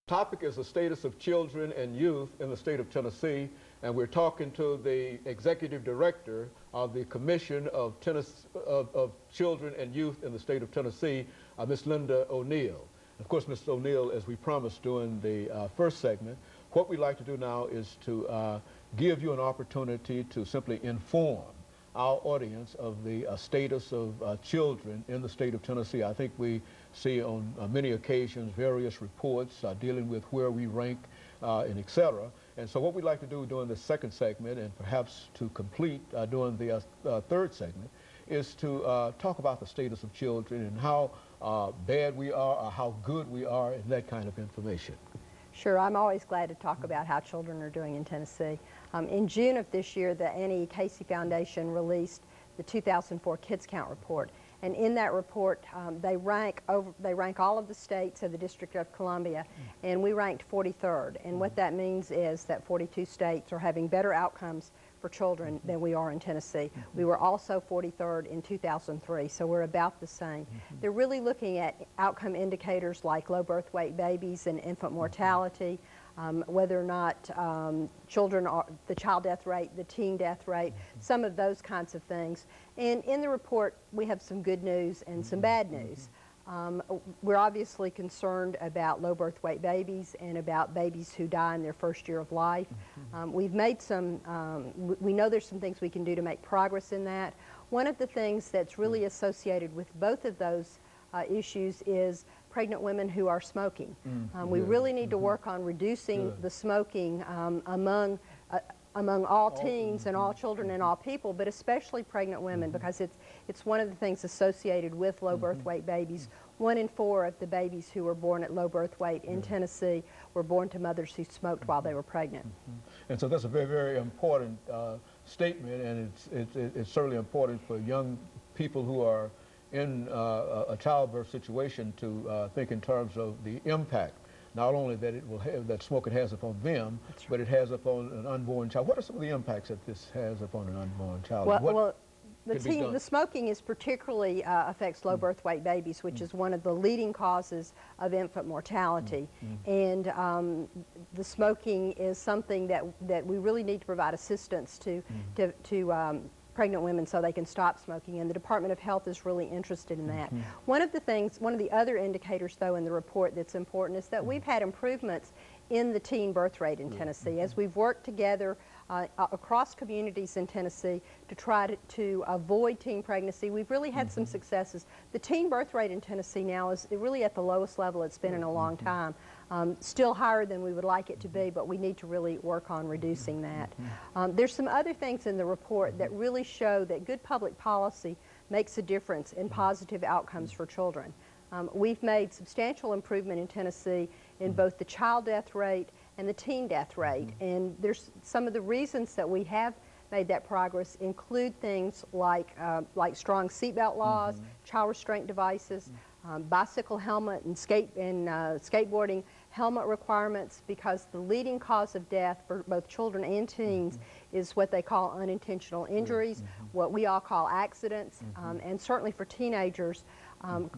Topic is the status of children and youth in the state of Tennessee, and we're talking to the Executive Director of the Commission of Children and Youth in the state of Tennessee, Ms. Linda O'Neal. Of course, Ms. O'Neal, as we promised during the first segment, what we'd like to do now is to give you an opportunity to simply inform our audience of the status of children in the state of Tennessee. I think we see on many occasions various reports dealing with where we rank and et cetera. And so what we'd like to do during the second segment, and perhaps to complete during the third segment, is to talk about the status of children and how bad we are or how good we are and that kind of information. Sure, I'm always glad to talk about how children are doing in Tennessee. In June of this year, the Annie Casey Foundation released the 2004 Kids Count report, and in that report, they rank all of the states of the District of Columbia, and we ranked 43rd. And what that means is that 42 states are having better outcomes for children than we are in Tennessee. We were also 43rd in 2003, so we're about the same. They're really looking at outcome indicators like low birth weight babies and infant mortality, whether or not children are, the child death rate, the teen death rate, some of those kinds of things. And in the report, we have some good news and some bad news. We're obviously concerned about low birth weight babies and about babies who die in their first year of life. We've made some, we know there's some things we can do to make progress in that. One of the things that's really associated with both of those issues is pregnant women who are smoking. We really need to work on reducing the smoking among all teens and all children and all people, but especially pregnant women, because it's one of the things associated with low birth weight babies. 1 in 4 of the babies who were born at low birth weight in Tennessee were born to mothers who smoked while they were pregnant. And so that's a very, very important statement, and it's certainly important for young people who are in a childbirth situation to think in terms of the impact, not only that it will have, that smoking has upon them, but it has upon an unborn child. What are some of the impacts that this has upon an unborn child? Well, the smoking is particularly affects low birth weight babies, which is one of the leading causes of infant mortality. And the smoking is something that we really need to provide assistance to pregnant women so they can stop smoking, and the Department of Health is really interested in that. One of the other indicators, though, in the report that's important is that we've had improvements in the teen birth rate in Tennessee as we've worked together across communities in Tennessee to try to avoid teen pregnancy. We've really had some successes. The teen birth rate in Tennessee now is really at the lowest level it's been in a long time. Still higher than we would like it to be, but we need to really work on reducing that. There's some other things in the report that really show that good public policy makes a difference in positive outcomes for children. We've made substantial improvement in Tennessee in both the child death rate and the teen death rate. And there's some of the reasons that we have made that progress include things like strong seatbelt laws, child restraint devices, bicycle helmet and skateboarding helmet requirements, because the leading cause of death for both children and teens is what they call unintentional injuries, what we all call accidents, and certainly for teenagers,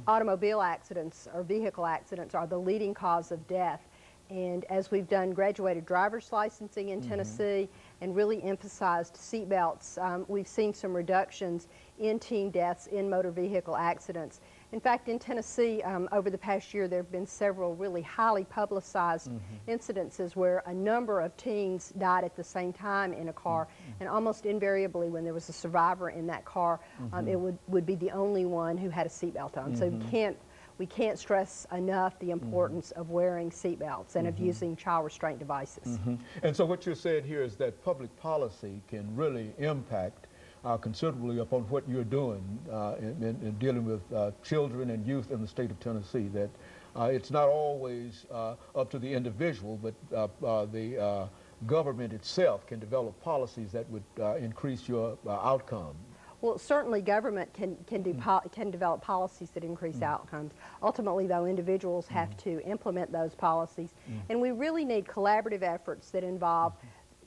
automobile accidents or vehicle accidents are the leading cause of death. And as we've done graduated driver's licensing in Tennessee and really emphasized seatbelts, we've seen some reductions in teen deaths in motor vehicle accidents. In fact, in Tennessee, over the past year, there have been several really highly publicized incidences where a number of teens died at the same time in a car, and almost invariably when there was a survivor in that car, it would be the only one who had a seatbelt on. So we can't stress enough the importance of wearing seatbelts and of using child restraint devices. And so what you're saying here is that public policy can really impact considerably upon what you're doing in dealing with children and youth in the state of Tennessee, that it's not always up to the individual, but the government itself can develop policies that would increase your outcome. Well, certainly government can develop policies that increase outcomes. Ultimately, though, individuals have to implement those policies. And we really need collaborative efforts that involve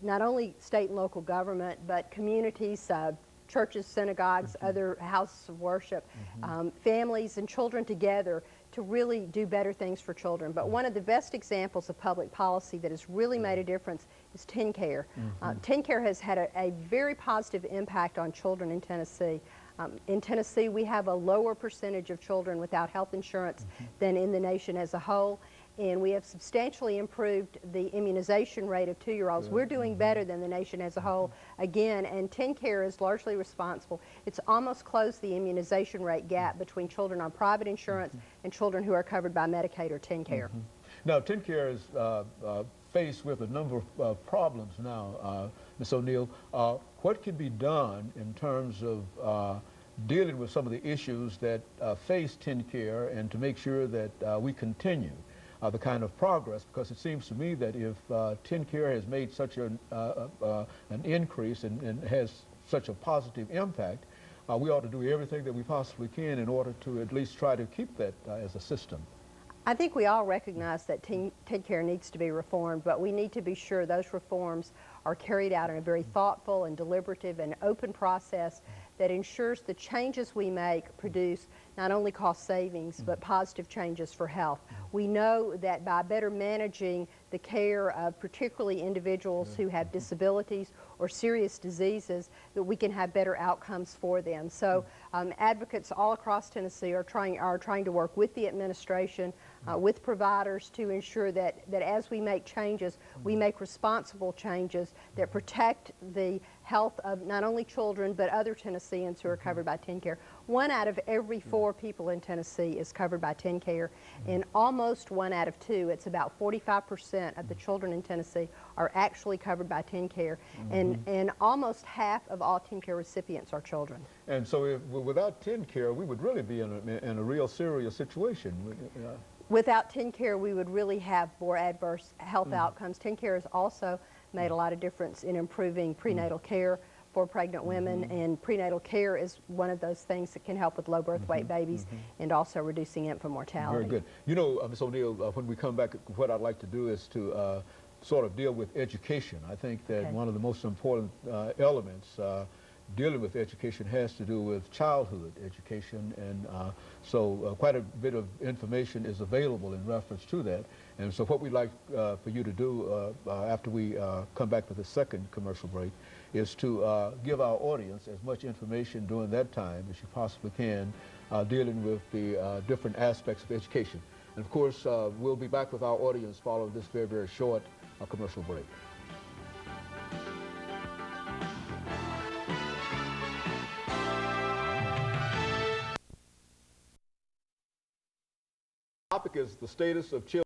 not only state and local government, but communities, churches, synagogues, other houses of worship, families and children together to really do better things for children. But one of the best examples of public policy that has really made a difference is TennCare. TennCare has had a very positive impact on children in Tennessee. In Tennessee, we have a lower percentage of children without health insurance than in the nation as a whole, and we have substantially improved the immunization rate of 2-year-olds. We're doing better than the nation as a whole again, and TennCare is largely responsible. It's almost closed the immunization rate gap between children on private insurance and children who are covered by Medicaid or TennCare. Now, TennCare is faced with a number of problems now, Ms. O'Neal. What can be done in terms of dealing with some of the issues that face TennCare and to make sure that we continue the kind of progress? Because it seems to me that if TennCare has made such an increase and has such a positive impact, we ought to do everything that we possibly can in order to at least try to keep that as a system. I think we all recognize that TennCare needs to be reformed, but we need to be sure those reforms are carried out in a very thoughtful and deliberative and open process that ensures the changes we make produce not only cost savings, but positive changes for health. We know that by better managing the care of particularly individuals who have disabilities or serious diseases, that we can have better outcomes for them. So advocates all across Tennessee are trying to work with the administration, with providers to ensure that as we make changes, we make responsible changes that protect the health of not only children but other Tennesseans who are covered by TennCare. 1 out of every 4 people in Tennessee is covered by TennCare, and almost 1 out of 2, it's about 45% of the children in Tennessee are actually covered by TennCare, and almost half of all TennCare recipients are children. And so without TennCare, we would really be in a real serious situation. Without TennCare, we would really have more adverse health outcomes. TennCare has also made a lot of difference in improving prenatal care for pregnant women, and prenatal care is one of those things that can help with low birth weight babies and also reducing infant mortality. Very good. You know, Ms. O'Neal, when we come back, what I'd like to do is to sort of deal with education. I think that one of the most important elements dealing with education has to do with childhood education, and so quite a bit of information is available in reference to that. And so what we'd like for you to do after we come back with the second commercial break is to give our audience as much information during that time as you possibly can dealing with the different aspects of education. And of course, we'll be back with our audience following this very, very short commercial break. The topic is the status of children